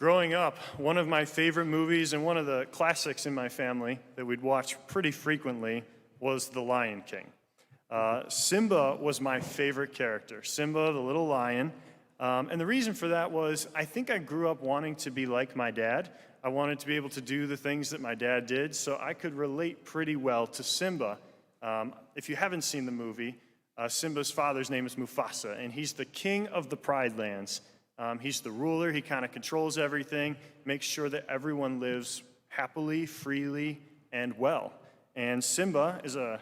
Growing up, one of my favorite movies and one of the classics in my family that we'd watch pretty frequently was The Lion King. Simba was my favorite character, Simba the little lion. And the reason for that was I think I grew up wanting to be like my dad. I wanted to be able to do the things that my dad did, so I could relate pretty well to Simba. If you haven't seen the movie, Simba's father's name is Mufasa, and he's the king of the Pride Lands. He's the ruler. He kind of controls everything, makes sure that everyone lives happily, freely, and well. And Simba is an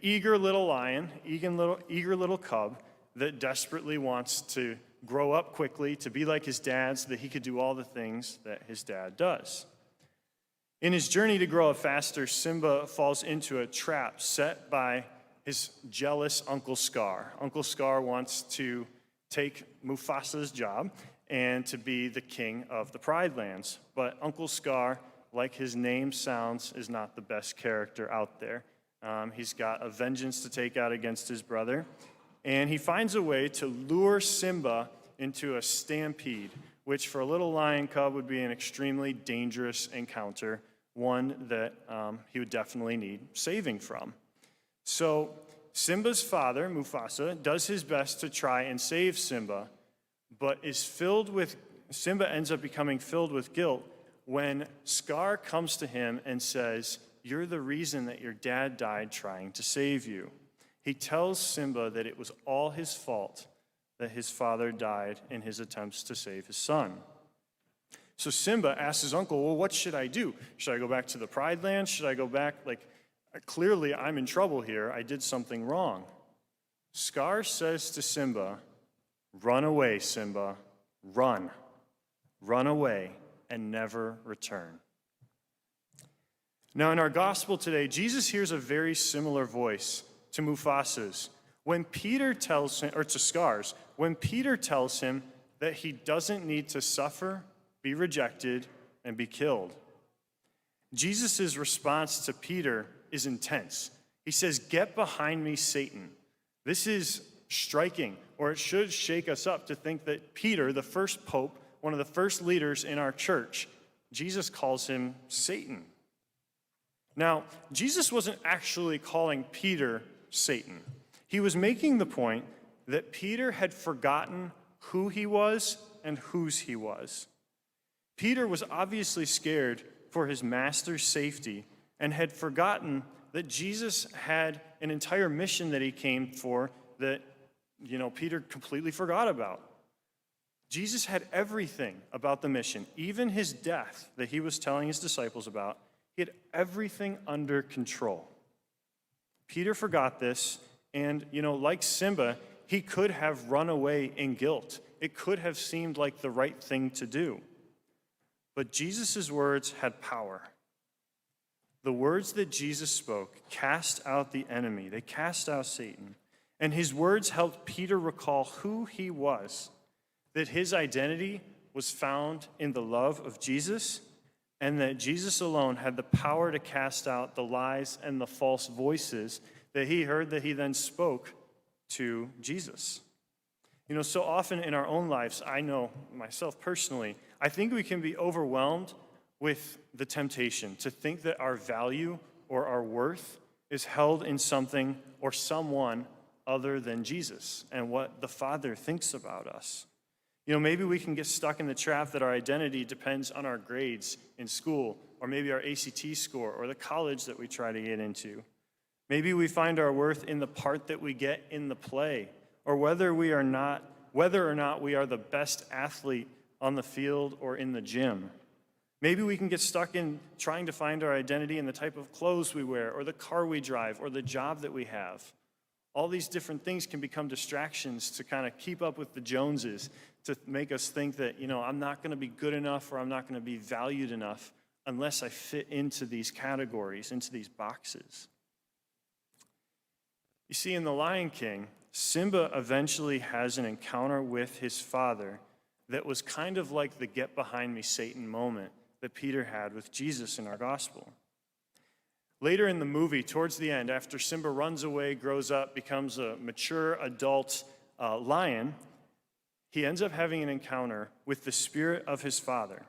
eager little lion, eager little cub that desperately wants to grow up quickly, to be like his dad so that he could do all the things that his dad does. In his journey to grow up faster, Simba falls into a trap set by his jealous Uncle Scar. Uncle Scar wants to take Mufasa's job and to be the king of the Pride Lands. But Uncle Scar, like his name sounds, is not the best character out there. He's got a vengeance to take out against his brother, and he finds a way to lure Simba into a stampede, which for a little lion cub would be an extremely dangerous encounter, one that he would definitely need saving from. So Simba's father, Mufasa, does his best to try and save Simba, but Simba ends up becoming filled with guilt when Scar comes to him and says, "You're the reason that your dad died trying to save you." He tells Simba that it was all his fault that his father died in his attempts to save his son. So Simba asks his uncle, "Well, what should I do? Should I go back to the Pride Lands? Should I go back, clearly I'm in trouble here. I did something wrong." Scar says to Simba, "Run away, Simba. Run. Run away and never return." Now in our gospel today, Jesus hears a very similar voice to Mufasa's when Peter tells him, or to Scar's, when Peter tells him that he doesn't need to suffer, be rejected, and be killed. Jesus' response to Peter is intense. He says, "Get behind me, Satan." This is striking, or it should shake us up to think that Peter, the first pope, one of the first leaders in our church, Jesus calls him Satan. Now, Jesus wasn't actually calling Peter Satan. He was making the point that Peter had forgotten who he was and whose he was. Peter was obviously scared for his master's safety and had forgotten that Jesus had an entire mission that he came for that, Peter completely forgot about. Jesus had everything about the mission, even his death that he was telling his disciples about. He had everything under control. Peter forgot this, and, like Simba, he could have run away in guilt. It could have seemed like the right thing to do. But Jesus' words had power. The words that Jesus spoke cast out the enemy. They cast out Satan. And his words helped Peter recall who he was, that his identity was found in the love of Jesus, and that Jesus alone had the power to cast out the lies and the false voices that he heard that he then spoke to Jesus. So often in our own lives, I know myself personally, I think we can be overwhelmed with the temptation to think that our value or our worth is held in something or someone other than Jesus and what the Father thinks about us. Maybe we can get stuck in the trap that our identity depends on our grades in school, or maybe our ACT score, or the college that we try to get into. Maybe we find our worth in the part that we get in the play, or whether or not we are the best athlete on the field or in the gym. Maybe we can get stuck in trying to find our identity in the type of clothes we wear, or the car we drive, or the job that we have. All these different things can become distractions to kind of keep up with the Joneses, to make us think that, I'm not going to be good enough or I'm not going to be valued enough unless I fit into these categories, into these boxes. You see, in The Lion King, Simba eventually has an encounter with his father that was kind of like the "get behind me, Satan" moment that Peter had with Jesus in our gospel. Later in the movie, towards the end, after Simba runs away, grows up, becomes a mature adult lion, he ends up having an encounter with the spirit of his father.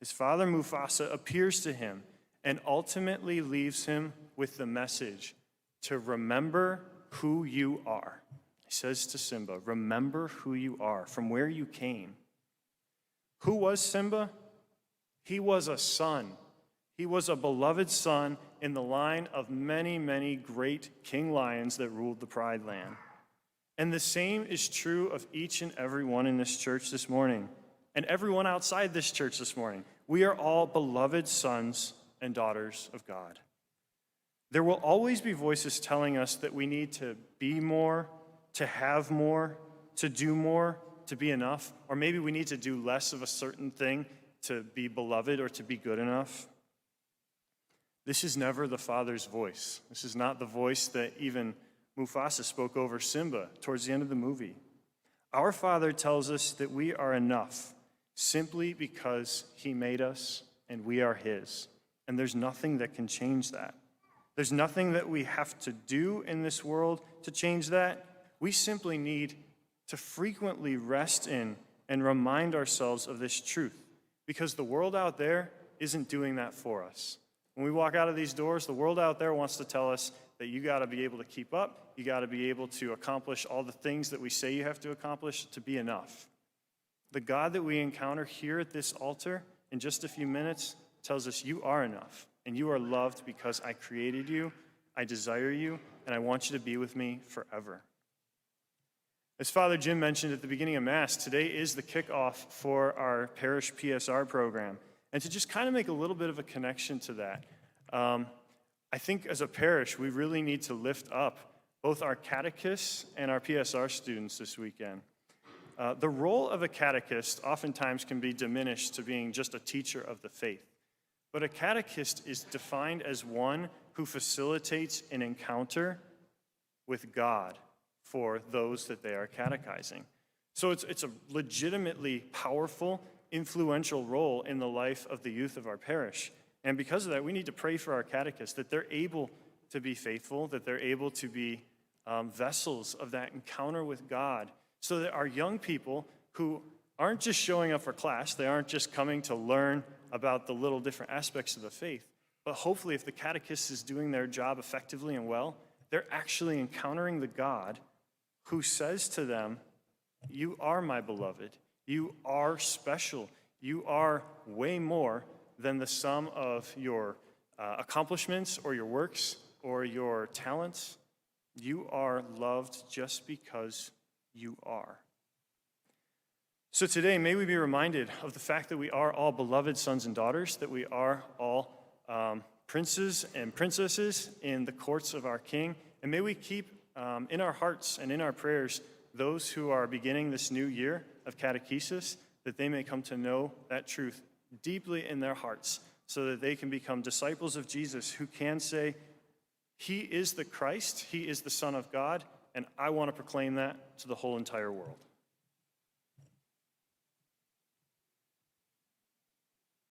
His father Mufasa appears to him and ultimately leaves him with the message to remember who you are. He says to Simba, remember who you are, from where you came. Who was Simba? He was a son. He was a beloved son in the line of many, many great king lions that ruled the Pride Land. And the same is true of each and every one in this church this morning, and everyone outside this church this morning. We are all beloved sons and daughters of God. There will always be voices telling us that we need to be more, to have more, to do more, to be enough, or maybe we need to do less of a certain thing to be beloved or to be good enough. This is never the Father's voice. This is not the voice that even Mufasa spoke over Simba towards the end of the movie. Our Father tells us that we are enough simply because he made us and we are his. And there's nothing that can change that. There's nothing that we have to do in this world to change that. We simply need to frequently rest in and remind ourselves of this truth, because the world out there isn't doing that for us. When we walk out of these doors, the world out there wants to tell us that you got to be able to keep up, you got to be able to accomplish all the things that we say you have to accomplish to be enough. The God that we encounter here at this altar in just a few minutes tells us you are enough, and you are loved because I created you, I desire you, and I want you to be with me forever. As Father Jim mentioned at the beginning of Mass, today is the kickoff for our parish PSR program. And to just kind of make a little bit of a connection to that, I think as a parish, we really need to lift up both our catechists and our PSR students this weekend. The role of a catechist oftentimes can be diminished to being just a teacher of the faith. But a catechist is defined as one who facilitates an encounter with God for those that they are catechizing. So it's a legitimately powerful, influential role in the life of the youth of our parish. And because of that, we need to pray for our catechists, that they're able to be faithful, that they're able to be vessels of that encounter with God, so that our young people who aren't just showing up for class, they aren't just coming to learn about the little different aspects of the faith, but hopefully if the catechist is doing their job effectively and well, they're actually encountering the God who says to them, you are my beloved, you are special, you are way more than the sum of your accomplishments or your works or your talents. You are loved just because you are. So today, may we be reminded of the fact that we are all beloved sons and daughters, that we are all princes and princesses in the courts of our King, and may we keep in our hearts and in our prayers those who are beginning this new year of catechesis, that they may come to know that truth deeply in their hearts, so that they can become disciples of Jesus who can say, he is the Christ, he is the Son of God, and I want to proclaim that to the whole entire world.